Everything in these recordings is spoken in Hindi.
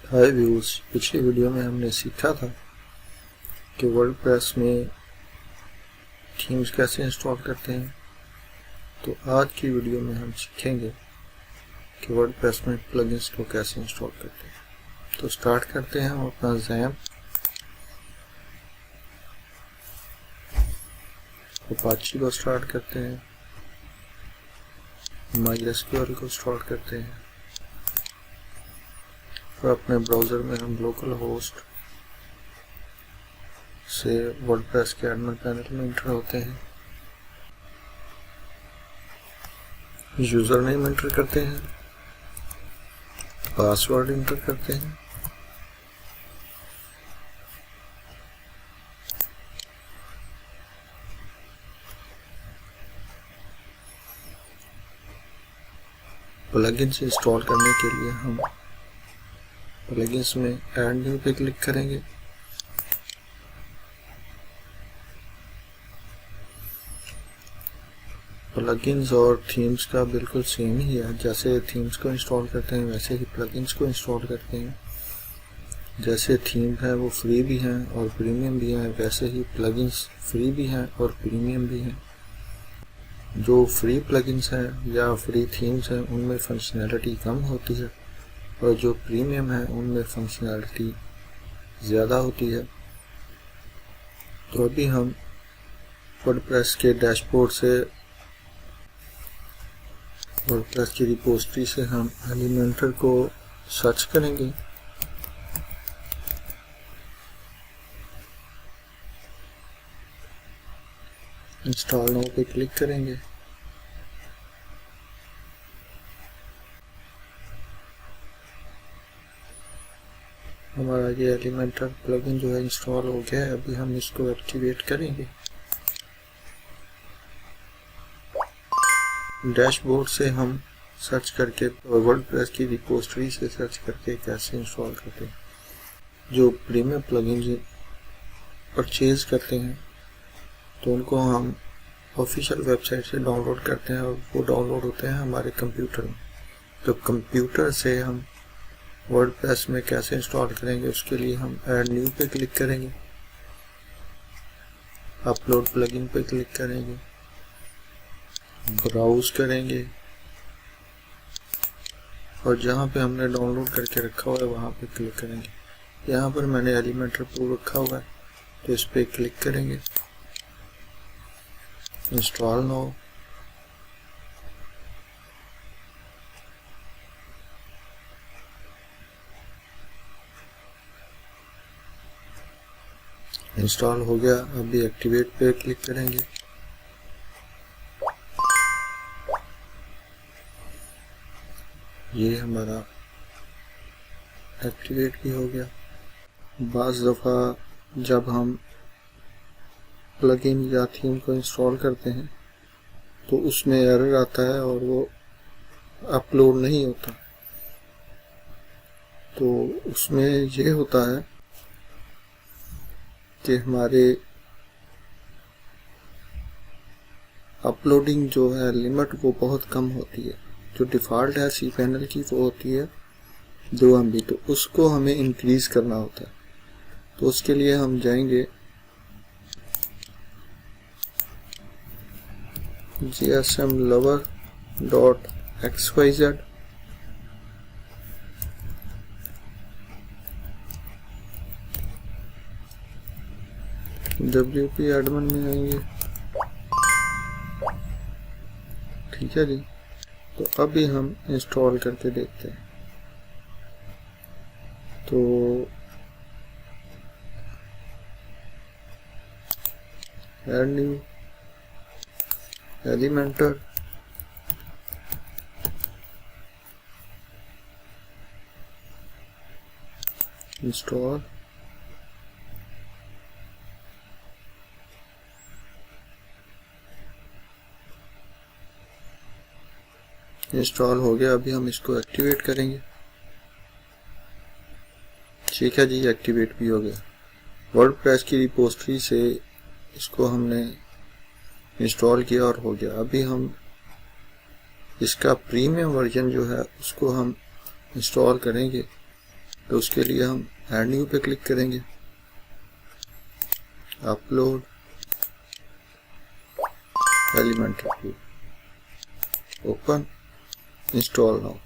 हाय व्यूअर्स, पिछली वीडियो में हमने सीखा था कि वर्डप्रेस में थीम्स कैसे इंस्टॉल करते हैं। तो आज की वीडियो में हम सीखेंगे कि वर्डप्रेस में प्लगइन्स को कैसे इंस्टॉल करते हैं। तो स्टार्ट करते हैं हम अपना ज़ैम्प अपाची को स्टार्ट करते हैं, MySQL को स्टार्ट करते हैं और अपने ब्राउज़र में हम लोकल होस्ट से वर्डप्रेस के एडमिन पैनल में इंटर होते हैं। यूज़र नेम इंटर करते हैं, पासवर्ड इंटर करते हैं, प्लगइन्स इंस्टॉल करने के लिए हम प्लगइन्स में ऐड न्यू पे क्लिक करेंगे। प्लगइन्स और थीम्स का बिल्कुल सेम ही है। जैसे थीम्स को इंस्टॉल करते हैं वैसे ही प्लगइन्स को इंस्टॉल करते हैं। जैसे थीम है वो फ्री भी हैं और प्रीमियम भी हैं, वैसे ही प्लगइन्स फ्री भी हैं और प्रीमियम भी हैं। जो फ्री प्लगइन्स हैं या फ्री थीम्स हैं उनमें फंक्शनैलिटी कम होती है और जो प्रीमियम है उनमें फंक्शनैलिटी ज़्यादा होती है। तो अभी हम वर्डप्रेस के डैशबोर्ड से, वर्डप्रेस की रिपोजिटरी से हम एलिमेंटर को सर्च करेंगे। इंस्टॉल नाउ पे क्लिक करेंगे। हमारा ये एलिमेंटर प्लगइन जो है इंस्टॉल हो गया है। अभी हम इसको एक्टिवेट करेंगे। डैशबोर्ड से हम सर्च करके, वर्डप्रेस की रिपोजिटरी से सर्च करके कैसे इंस्टॉल करते हैं। जो प्रीमियम प्लगइन परचेज करते हैं तो उनको हम ऑफिशियल वेबसाइट से डाउनलोड करते हैं और वो डाउनलोड होते हैं हमारे कंप्यूटर में। तो कंप्यूटर से हम वर्डप्रेस में कैसे इंस्टॉल करेंगे, उसके लिए हम ऐड न्यू पे क्लिक करेंगे, अपलोड प्लगइन पे क्लिक करेंगे, ब्राउज करेंगे और जहाँ पे हमने डाउनलोड करके रखा हुआ है वहाँ पे क्लिक करेंगे। यहाँ पर मैंने एलिमेंटर प्रो रखा हुआ है तो इस पे क्लिक करेंगे। Install now. इंस्टॉल हो गया। अभी एक्टिवेट पे क्लिक करेंगे। ये हमारा एक्टिवेट भी हो गया। बाज़ दफ़ा जब हम प्लगइन या थीम को इंस्टॉल करते हैं तो उसमें एरर आता है और वो अपलोड नहीं होता। तो उसमें ये होता है कि हमारे अपलोडिंग जो है लिमिट वो बहुत कम होती है। जो डिफ़ॉल्ट है cPanel की वो होती है 2 MB, तो उसको हमें इंक्रीज़ करना होता है। तो उसके लिए हम जाएंगे gsmlover.xyz, WP एडमिन में आएंगे। ठीक है जी। तो अभी हम इंस्टॉल करके देखते हैं। तो add new Elementor, install, install हो गया। अभी हम इसको एक्टिवेट करेंगे। ठीक है जी, एक्टिवेट भी हो गया। वर्डप्रेस की रिपोजिटरी से इसको हमने इंस्टॉल किया और हो गया। अभी हम इसका प्रीमियम वर्जन जो है उसको हम इंस्टॉल करेंगे। तो उसके लिए हम ऐड न्यू पे क्लिक करेंगे, upload elementary view, open, install now.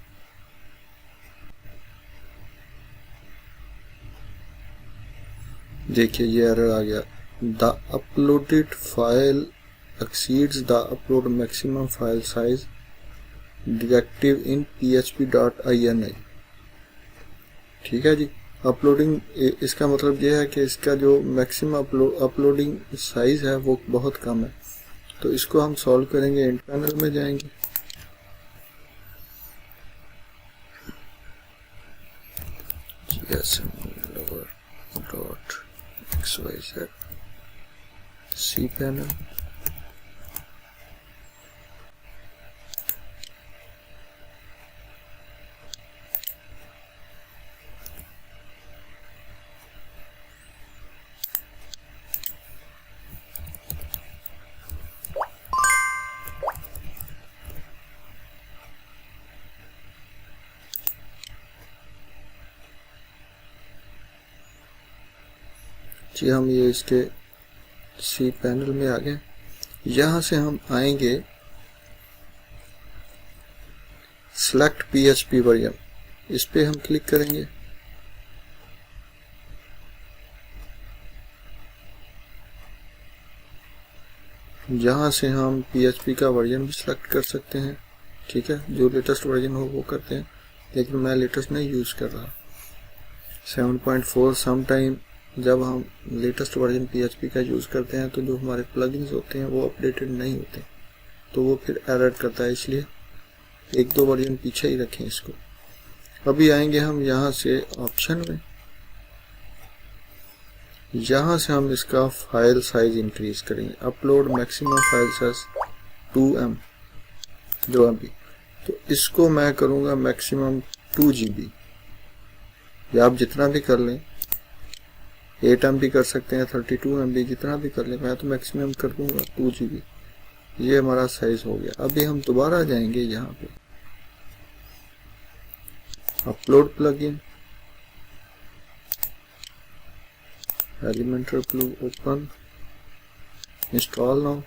देखिए ये एरर आ गया, the uploaded file exceeds the upload maximum file size directive in php.ini। ठीक है जी, अपलोडिंग, इसका मतलब ये है कि इसका जो मैक्सिमम अपलोडिंग साइज है वो बहुत कम है। तो इसको हम सॉल्व करेंगे, इंट पैनल में जाएंगे, xyz सी पैनल, जी हम ये इसके सी पैनल में आ गए। यहाँ से हम आएंगे सिलेक्ट PHP वर्जन, इस पे हम क्लिक करेंगे। जहाँ से हम PHP का वर्जन भी सिलेक्ट कर सकते हैं, ठीक है, जो लेटेस्ट वर्जन हो वो करते हैं, लेकिन मैं लेटेस्ट नहीं यूज़ कर रहा। 7.4 समटाइम जब हम लेटेस्ट वर्जन PHP का यूज़ करते हैं तो जो हमारे प्लगइन्स होते हैं वो अपडेटेड नहीं होते, तो वो फिर एरर करता है, इसलिए एक दो वर्जन पीछे ही रखें इसको। अभी आएंगे हम यहाँ से ऑप्शन में, यहाँ से हम इसका फाइल साइज इंक्रीज करेंगे, upload maximum file size 2 MB, तो इसको मैं करूँगा मैक्सिमम 2 GB, या आप जितना भी कर लें, 8 MB कर सकते हैं, 32 MB, जितना भी कर लें, मैं तो मैक्सिमम कर दूंगा 2 GB। ये हमारा साइज हो गया। अभी हम दोबारा जाएंगे यहाँ पे upload plugin, elementary view, open, install now.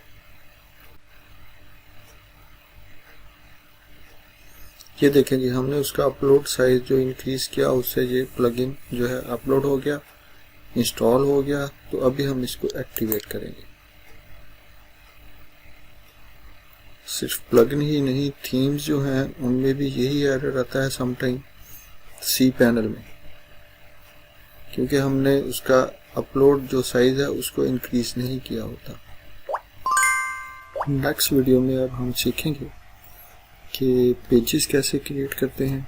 ये देखें जी, हमने उसका अपलोड साइज जो इंक्रीज किया उससे ये प्लगइन जो है अपलोड हो गया, इंस्टॉल हो गया। तो अभी हम इसको एक्टिवेट करेंगे। सिर्फ प्लगइन ही नहीं, थीम्स जो हैं उनमें भी यही एरर आता है समटाइम सी पैनल में, क्योंकि हमने उसका अपलोड जो साइज है उसको इंक्रीज नहीं किया होता। नेक्स्ट वीडियो में अब हम सीखेंगे कि पेजेस कैसे क्रिएट करते हैं,